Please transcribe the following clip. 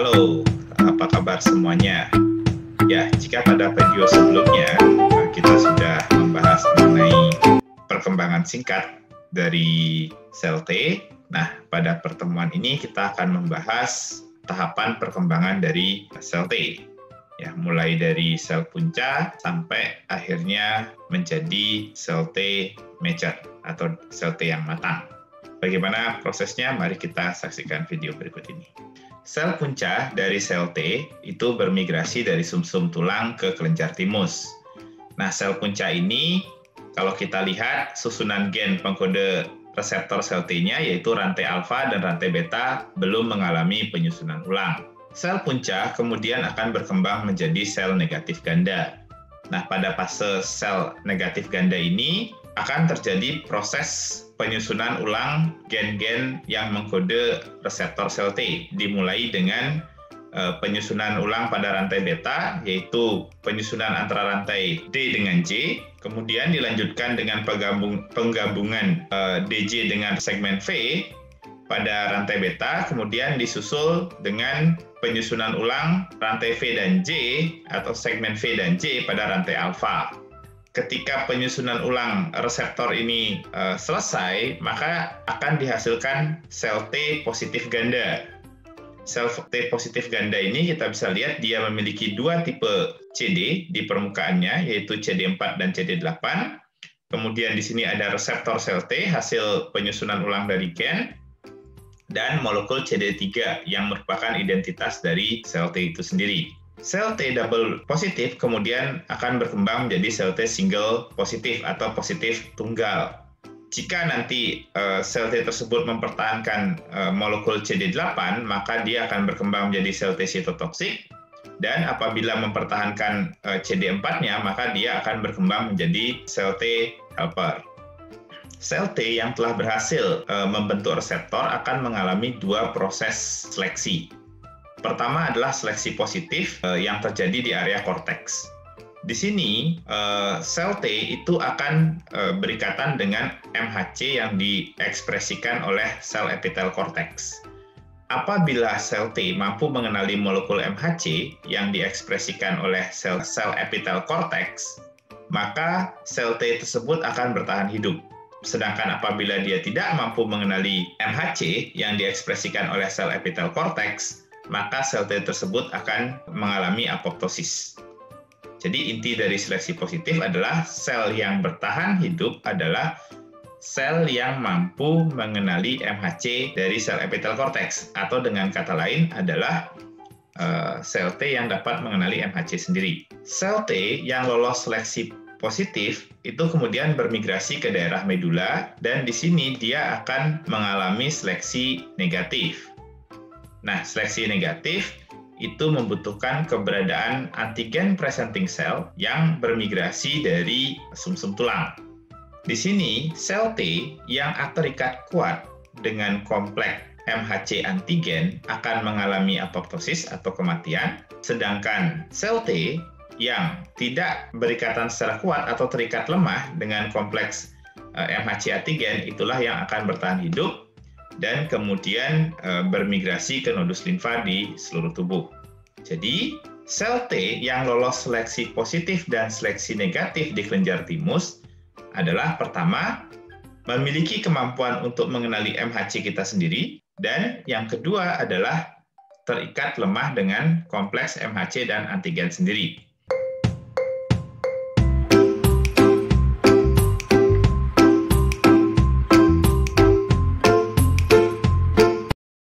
Halo, apa kabar semuanya? Ya, jika pada video sebelumnya kita sudah membahas mengenai perkembangan singkat dari sel T, nah pada pertemuan ini kita akan membahas tahapan perkembangan dari sel T. Ya, mulai dari sel punca sampai akhirnya menjadi sel T mature atau sel T yang matang. Bagaimana prosesnya? Mari kita saksikan video berikut ini. Sel punca dari sel T itu bermigrasi dari sumsum tulang ke kelenjar timus. Nah, sel punca ini kalau kita lihat susunan gen pengkode reseptor sel T-nya yaitu rantai alfa dan rantai beta belum mengalami penyusunan ulang. Sel punca kemudian akan berkembang menjadi sel negatif ganda. Nah, pada fase sel negatif ganda ini akan terjadi proses penyusunan ulang gen-gen yang mengkode reseptor sel T, dimulai dengan penyusunan ulang pada rantai beta, yaitu penyusunan antara rantai D dengan J, kemudian dilanjutkan dengan penggabungan DJ dengan segmen V pada rantai beta, kemudian disusul dengan penyusunan ulang rantai V dan J atau segmen V dan J pada rantai alfa. Ketika penyusunan ulang reseptor ini selesai, maka akan dihasilkan sel T positif ganda. Sel T positif ganda ini kita bisa lihat dia memiliki dua tipe CD di permukaannya, yaitu CD4 dan CD8. Kemudian di sini ada reseptor sel T hasil penyusunan ulang dari gen, dan molekul CD3 yang merupakan identitas dari sel T itu sendiri. Sel T double positif kemudian akan berkembang menjadi sel T single positif atau positif tunggal. Jika nanti sel T tersebut mempertahankan molekul CD8, maka dia akan berkembang menjadi sel T sitotoksik, dan apabila mempertahankan CD4-nya, maka dia akan berkembang menjadi sel T helper. Sel T yang telah berhasil membentuk reseptor akan mengalami dua proses seleksi. Pertama adalah seleksi positif yang terjadi di area korteks. Di sini sel T itu akan berikatan dengan MHC yang diekspresikan oleh sel epitel korteks. Apabila sel T mampu mengenali molekul MHC yang diekspresikan oleh sel epitel korteks, maka sel T tersebut akan bertahan hidup. Sedangkan apabila dia tidak mampu mengenali MHC yang diekspresikan oleh sel epitel korteks, maka sel T tersebut akan mengalami apoptosis. Jadi inti dari seleksi positif adalah sel yang bertahan hidup adalah sel yang mampu mengenali MHC dari sel epitel korteks, atau dengan kata lain adalah sel T yang dapat mengenali MHC sendiri. Sel T yang lolos seleksi positif itu kemudian bermigrasi ke daerah medula, dan di sini dia akan mengalami seleksi negatif. Nah, seleksi negatif itu membutuhkan keberadaan antigen presenting cell yang bermigrasi dari sumsum tulang. Di sini, sel T yang terikat kuat dengan kompleks MHC antigen akan mengalami apoptosis atau kematian, sedangkan sel T yang tidak berikatan secara kuat atau terikat lemah dengan kompleks MHC antigen itulah yang akan bertahan hidup dan kemudian bermigrasi ke nodus limfa di seluruh tubuh. Jadi, sel T yang lolos seleksi positif dan seleksi negatif di kelenjar timus adalah pertama, memiliki kemampuan untuk mengenali MHC kita sendiri, dan yang kedua adalah terikat lemah dengan kompleks MHC dan antigen sendiri.